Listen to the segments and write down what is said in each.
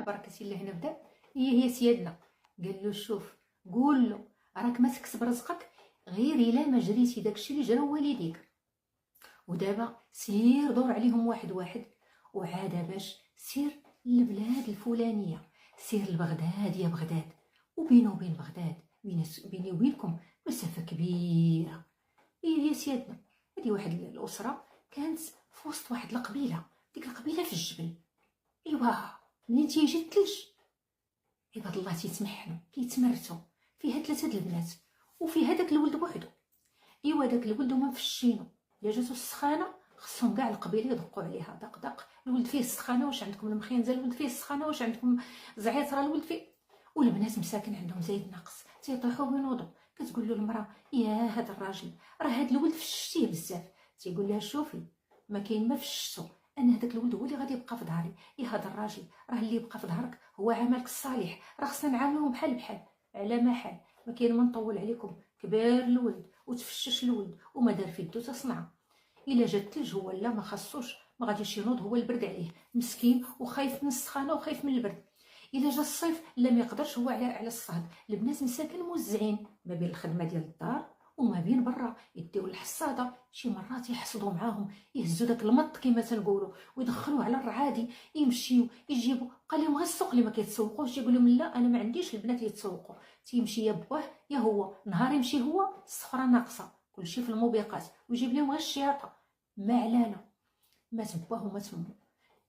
بركة الله نبدا. هي سيادنا قال له شوف، قول له راك ما تكسب رزقك غير الا ما جريتي داكشي اللي جراو والديك. ودابا سير دور عليهم واحد واحد، وعاد باش سير للبلاد الفلانيه، سير لبغداد يا بغداد. وبينه وبين بغداد بيني وبينكم مسافه كبيره. هي سيادنا هذه واحد الاسره كانت في وسط واحد القبيله، ديك القبيله في الجبل. ايوا منين تيجي الثلج عباد الله تيتمحنوا كيتمرتوا. فيها 3 البنات وفيها داك الولد بوحدو. ايوا داك الولد هما مفشينو، الا جاتو السخانه خصهم كاع القبيله يدقوا عليها دق دق. الولد فيه السخانه، واش عندكم المخينزه؟ الولد فيه السخانه، واش عندكم زعيطره؟ الولد فيه. والبنات مساكن عندهم زايد ناقص تيطيحوا بينوضوا. كتقول له المراه يا هذا الراجل راه هذا الولد فشتيه بزاف. تيقول لها شوفي ما كاين ما فشتو، انا هذاك الولد هو اللي غادي يبقى في ظهري. يا هذا الراجل راه اللي يبقى في ظهرك هو عملك الصالح، راه خصنا نعاملوه بحال بحال. على ما حال ما كاين ما نطول عليكم. كبر الولد وتفشش الولد وما دار في يدو تصنع. الا جات الثلج هو لا ما خصوش، ما غاديش ينوض، هو البرد عليه مسكين وخايف من السخانه وخايف من البرد. الا جا الصيف لا ما يقدرش هو على الصهد. البنات مساكن موزعين ما بين الخدمه ديال الدار وما بين برا، يديو الحصاده. شي مرات يحصدوا معاهم، يهزوا داك المط كما تنقولوا ويدخلوه على الرعادي، يمشيو يجيبوا. قال لهم غير السوق اللي ما كيتسوقوش. يقول لهم لا انا ما عنديش البنات يتسوقوا. تيمشي يا بواه يا هو، نهار يمشي هو الصفره ناقصه كلشي في الموبقات، ويجيب لهم غير الشياطه. ما علينا، مات بواه ومات امه.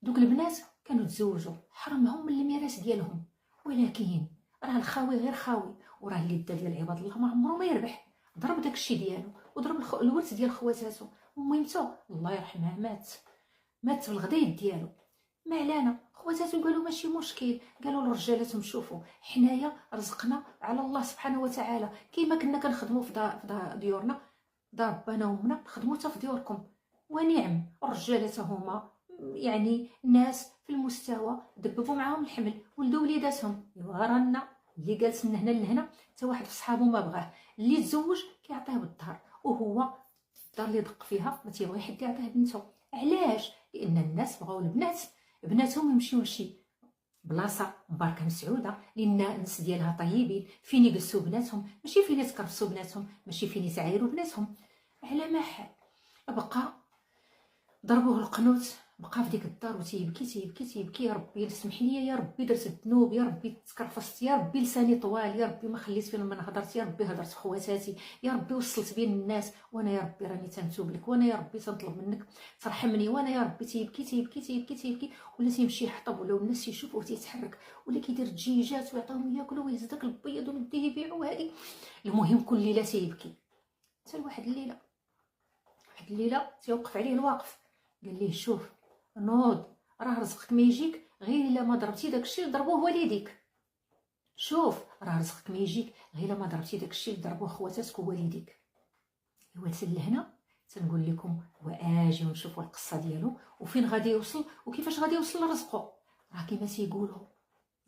دوك البنات كانوا تزوجوا حرمهم من الميراث ديالهم، ولكن راه الخاوي غير خاوي، وراه اللي دا ديال عباد الله ما عمره ما يربح. ضرب داكشي ديالو وضرب الورث ديال خواتاتو. وميمتو الله يرحمها مات في الغدايد ديالو. ما علينا، خواتاتو قالوا ماشي مشكل، قالوا لرجالاتهم شوفوا حنايا رزقنا على الله سبحانه وتعالى، كيما كنا كنخدموا في ديورنا دار بانا وامنا نخدموا حتى في ديوركم. ونعم الرجالات هما يعني ناس في المستوى، دببوا معاهم الحمل ولدوا وليداتهم. رانا اللي جالس من هنا لهنا حتى واحد في صحابو ما بغاه، اللي تزوج كيعطيه بالدار، وهو الدار اللي دق فيها ما تيبغي حد يعطيه بنته. علاش؟ لان الناس بغاو البنات بناتهم يمشيو لشي بلاصه مباركه مسعوده، لان الناس ديالها طيبين، فين يجلسوا بناتهم، ماشي فين يتكرفسوا بناتهم، ماشي فين يسعيروا بناتهم. على ما حال بقى ضربوه القنوت، بقى في ديك الدار وتيبكي تيبكي تيبكي. يا ربي سمح لي، يا ربي درت الذنوب، يا ربي تكرفست، يا ربي لساني طوال، يا ربي ما خليت فين من هضرت، يا ربي هضرت خواتاتي، يا ربي وصلت بين الناس، وانا يا ربي راني تنتوب لك، وانا يا ربي تنطلب منك ترحمني، وانا يا ربي. تيبكي تيبكي تيبكي تيبكي، ولا تيمشي يحطب، ولا الناس يشوفوه تيتحرك، ولا كيدير دجيجات ويعطيهم ياكلوا، ويهز داك البيض ويديه يبيعوا. هادي المهم كل ليله تيبكي. حتى واحد الليله تيوقف عليه الواقف، قال ليه شوف نوض، راه رزقك ما يجيك غير الا ما ضربتي داكشي اللي ضربوه والديك. شوف راه رزقك ما يجيك غير الا ما ضربتي داكشي اللي ضربوه خواتاتك ووالديك. ايوا لهنا تنقول لكم واجي ونشوفوا القصه ديالو وفين غادي يوصل وكيفاش غادي يوصل لرزقه. راه كما تيقولوا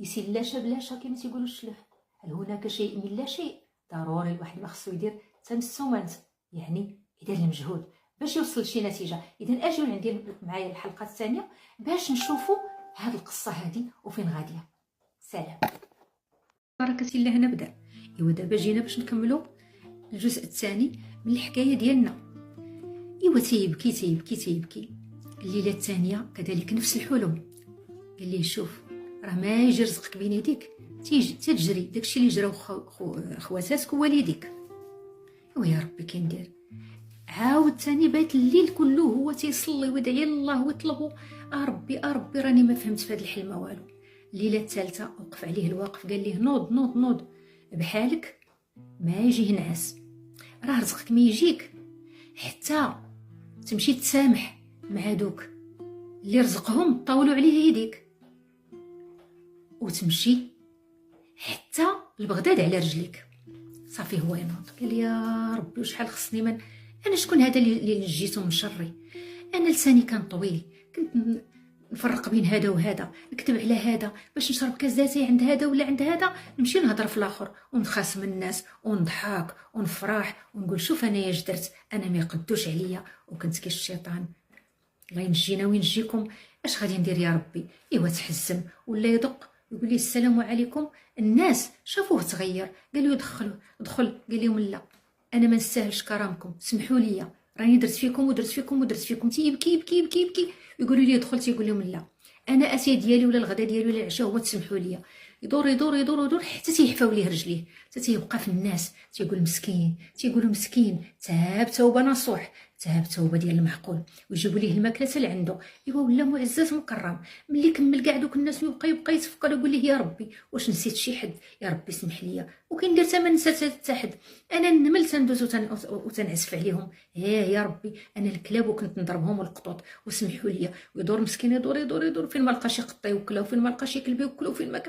يسير لا شا بلا شا، كما تيقولوا الشلح. هل هناك شيء من لا شيء؟ ضروري الواحد ما خصو يدير تنسو مانت، يعني يدير المجهود باش يوصل لشي نتيجه. اذا اجيو عندي معايا الحلقه الثانيه باش نشوفوا هاد القصه هادي وفين غاديه. سلام. بركه الله نبدا. ايوا دابا جينا باش نكملوا الجزء الثاني من الحكايه ديالنا. ايوا تيبكي تيبكي تيبكي. الليله الثانيه كذلك نفس الحلم. قال لي شوف راه ما يجي رزقك بين يديك تيجي تجري داكشي اللي جراو خواتاتك ووالديك. ايوا يا ربي كندير. عاود ثاني بيت الليل كله هو تيصلي ويدعي الله ويطلبوا ربي ربي راني ما فهمت في هذا الحلم والو. الليله الثالثه وقف عليه الواقف، قال ليه نوض نوض نوض، بحالك ما يجيه نعاس، راه رزقك ما يجيك حتى تمشي تسامح مع دوك اللي رزقهم طاولوا عليه يديك، وتمشي حتى لبغداد على رجليك. صافي هو ينوض، قال يا ربي وشحال خصني من انا شكون هذا اللي نجيته من شري؟ انا لساني كان طويل، كنت نفرق بين هذا وهذا، نكتب على هذا باش نشرب كازاتي عند هذا ولا عند هذا، نمشي نهضر في الاخر ونخاصم الناس ونضحك ونفرح ونقول شوف انا يا جدرت انا ما يقدوش عليا وكنت كي الشيطان. الله ينجينا وينجيكم. اش غادي ندير يا ربي؟ ايوا تحزم ولا يدق يقول لي السلام عليكم. الناس شافوه تغير، قالوا دخل. قال لهم لا، انا ما نستاهلش كرامكم، سمحوا لي، راني درت فيكم ودرت فيكم ودرت فيكم. يبكي يبكي يبكي يبكي. يقولوا لي دخلت، يقول لهم لا، انا اسيا ديالي ولا الغدا ديالي ولا العشاء هو، تسمحوا لي. يدور يدور يدور يدور حتى تيحفاو ليه رجليه، حتى تيبقى في الناس تيقول مسكين، تيقولوا مسكين، تاب توبه نصوح، تاب توبه ديال المعقول، ويجيبوا ليه الماكله حتى لعندو. ايوا ولا معزز مكرم. ملي كمل كاع دوك الناس يبقى يتفكر، يقول ليه يا ربي واش نسيت شي حد، يا ربي سمح لي. وكندير حتى ما نسات حتى حد، انا النمل تندوز وتنعسف عليهم، يا ربي انا الكلاب وكنت نضربهم والقطوط، وسمحوا لي. ويدور مسكين يدور يدور يدور، فين ما لقى شي قطه يوكلها، وفين ما لقى شي كلب يوكلو، وفين ما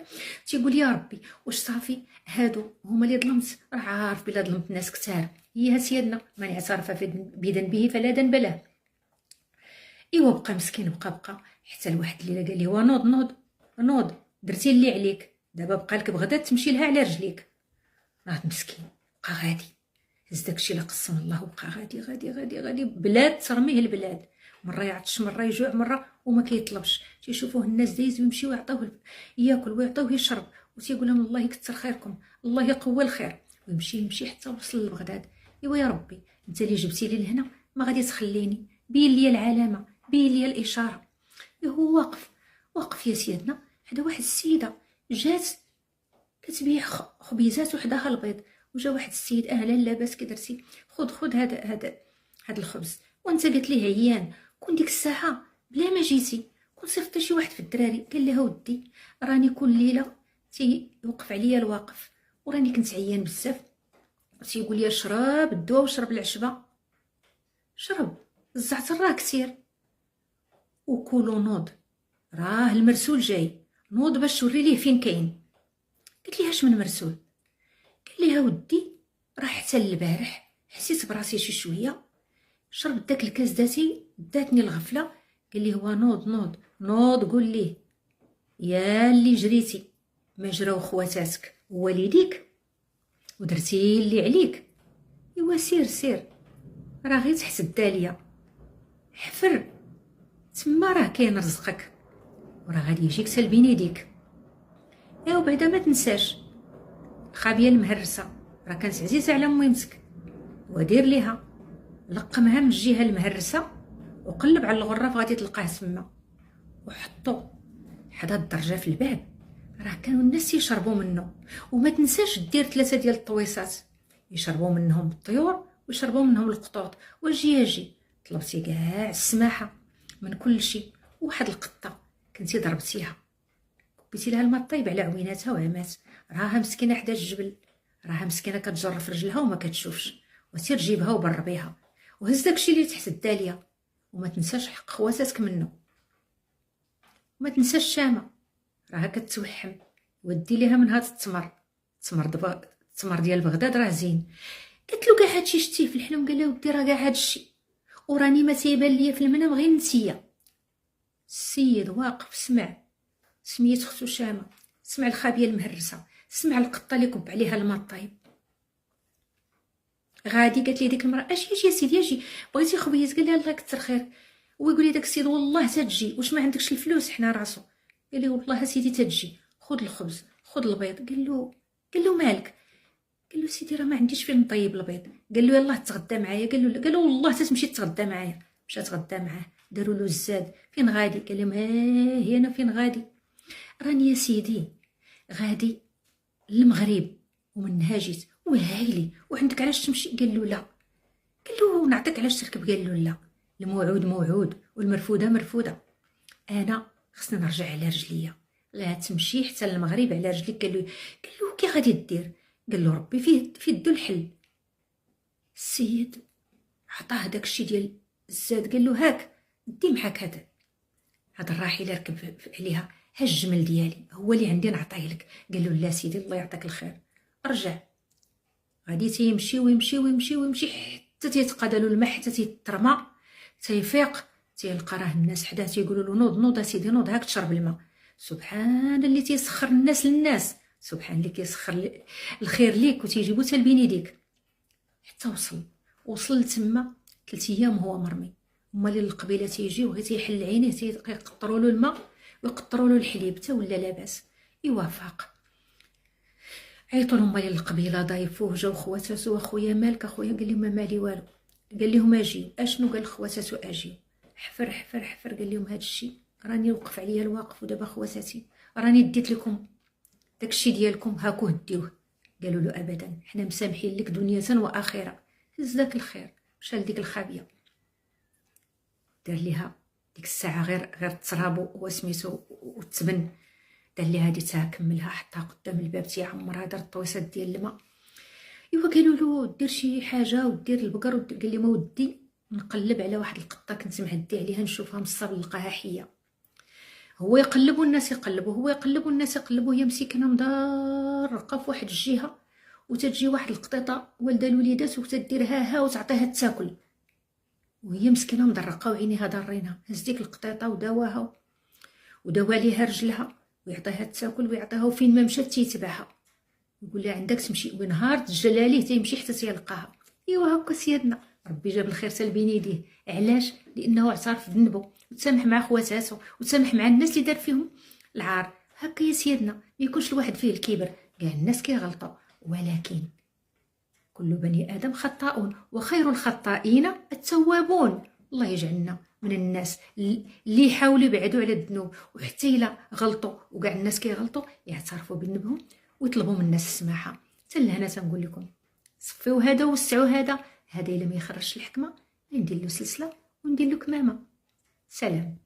تيقول يا ربي واش صافي هادو هما اللي ظلمت، راه عارف بلا ظلمت ناس كثار، هي سيدنا من اعترف بذنبه فلا ذنب له. ايوا بقى مسكين، بقى حتى لواحد الليله قال لي نوض درتي اللي عليك، دابا بقى لك بغدا تمشي لها على رجليك. راه مسكين بقى غادي، هز داكشي اللي قسم الله، وبقى غادي غادي غادي غادي، بلاد ترميه البلاد، مره يعطش مره يجوع مره وما كيطلبش. تيشوفوه الناس دايز ويمشيو يعطوه ياكل ويعطوه يشرب، وتيقول لهم الله يكثر خيركم، الله يقوى الخير، ويمشي حتى وصل لبغداد. ايوا يا ربي انت اللي جبتي لي لهنا ما غادي تخليني، بين لي العلامه، بين لي الاشاره. هو واقف يا سيدنا حدا واحد السيده جات كتبيع خبيزات وحداها البيض، وجا واحد السيد اهلا لاباس كي درتي، خذ هذا الخبز. وانت قالت ليه عيان، كون ديك الساعه بلا ما جيتي كون صيفط شي واحد في الدراري قال لها ودي راني كل ليله تيوقف عليا الواقف، وراني كنت عيان بزاف، تيقول لي شرب الدواء وشرب العشبه، شرب الزعتر راه كثير، وكولو نوض راه المرسول جاي، نوض باش توري ليه فين كاين. قلت ليها اش من مرسول؟ قال ليها ودي راه حتى البارح حسيت براسي شي شويه، شربت داك الكاس داتني الغفله. قال لي هو نوض قول ليه يا اللي جريتي ما جراو خواتاتك ووالديك ودرتي اللي عليك، ايوا سير راه غير تحت الداليه، حفر تما راه كاين رزقك، وراه غادي يجيك سلبين يديك. وبعدا ما تنساش الخابيه المهرسه راه كانت عزيزه على ميمتك، ودير ليها لقمها من الجهه المهرسه وقلب على الغرف غادي تلقاه تما، وحطو حدا الدرجه في الباب، راه كانوا الناس يشربوا منه. وما تنساش دير 3 ديال الطويصات يشربوا منهم الطيور ويشربوا منهم القطوط والجياجي. طلبتي كاع السماحه من كل شيء، وواحد القطه كنتي ضربتيها كبيتي لها الماء طيب على عويناتها وعمات، راها مسكينه حدا الجبل، راها مسكينه كتجر في رجلها وما كتشوفش، وسير جيبها وبربيها وهز داكشي اللي تحت الداليه. وما تنساش حق خواتاتك منه، وما تنساش الشامه راها كتوحم، ودي ليها من هاد التمر ديال بغداد راه زين. قلت له كاع هادشي شتيه في الحلم؟ قال لها ودي راه كاع هادشي وراني ما تيبان ليا في المنام غير نتيا. السيد واقف سمع، سميت اختو شامه، سمع الخابيه المهرسه، سمع القطه اللي كب عليها الماء الطيب. غادي قالت لي ديك المراه اجي يا سيدي اجي، بغيتي خبيز؟ قال لها الله يكثر خير. ويقول لي داك السيد والله تتجي، واش ما عندكش الفلوس؟ حنا راسو. قال لي والله سيدي تتجي، خذ الخبز خذ البيض. قال له مالك؟ قال له سيدي راه ما عنديش فين نطيب البيض. قال له يلاه تغدى معايا. قال له والله تتمشي تغدى معايا. مشى تغدى معاه، داروا له الزاد. فين غادي؟ قال لهم هي انا فين غادي؟ راني يا سيدي غادي للمغرب ومنها جيت وهايلي، وعندك علاش تمشي؟ قال له لا. قال له نعطيك علاش تركب؟ قال له لا، الموعود موعود والمرفوده مرفوده، انا خصني نرجع على رجليا، لا تمشي حتى للمغرب على رجليك. قال له كي غادي دير؟ قال له ربي في يدو الحل. السيد عطاه داكشي ديال الزاد، قال له هاك دي معاك هاد الراحله ركب عليها، ها الجمل ديالي هو اللي عندي نعطيه لك. قال له لا سيدي الله يعطيك الخير ارجع. غادي تيمشي ويمشي حتى تيتقادلو الماء، حتى تيترمى، تيفيق، تيلقى راه الناس حداه تيقولوا له نوض سيدي نوض، هاك تشرب الماء. سبحان اللي تيسخر الناس للناس، سبحان اللي كيسخر الخير ليك وتيجيبو حتى لبين يديك. حتى وصل لتما 3 ايام وهو مرمي. هما اللي القبيله تيجيو غير تيحل عينيه، تيقطروا له الماء ويقطروا له الحليب حتى ولا لاباس. يوافق. عيطوا لهم مالي القبيله ضايفوه، جاو خواتاتو اخويا مالك اخويا، قال لهم ما مالي والو، قال لهم اجي اشنو، قال خواتاتو اجي، حفر حفر حفر، قال لهم هذا الشيء راني وقف عليا الواقف، ودابا خواتاتي راني ديت لكم داكشي ديالكم هاكو ديوه. قالوا له ابدا حنا مسامحين لك دنيا واخره. هز داك الخير مشى لديك الخابيه، دار ليها ديك الساعه غير تصرابو وسميتو وتبن، دار ليها هادي تا كملها حطها قدام الباب تيعمرها، دار الطويصات ديال الماء. ايوا قالوا له دير شي حاجه ودير البقر قال لي ما ودي نقلب على واحد القطه كنت معدي عليها نشوفها مصاب نلقاها حيه. هو يقلب والناس يقلبوا، هو يقلب والناس يقلبوا، هي مسكينه مدرقه في واحد الجهه، وتجي واحد القطيطه والده الوليدات وتديرها ها وتعطيها تاكل، وهي مسكينه مدرقه وعينيها ضارينها. هز ديك القطيطه وداواها وداوا عليها رجلها ويعطيها تاكل ويعطيها، وفين ما مشات تيتبعها يقول لها عندك تمشي، ونهار تجلى عليه تيمشي حتى تيلقاها. ايوا هكا سيادنا ربي جاب الخير حتى لبين يديه. علاش؟ لانه اعترف بذنبه وتسامح مع خواتاتو وتسامح مع الناس اللي دار فيهم العار. هكا يا سيادنا ما يكونش الواحد فيه الكبر، كاع الناس كيغلطوا، ولكن كل بني ادم خطاؤون وخير الخطائين التوابون. الله يجعلنا من الناس اللي يحاولوا يبعدوا على الذنوب، وحتى الا غلطوا وكاع الناس كيغلطوا يعترفوا بذنبهم ويطلبوا من الناس السماحه. حتى لهنا تنقول لكم صفيو هذا ووسعوا هذا الا ما يخرجش الحكمه ندير له سلسله وندير له كمامه. سلام.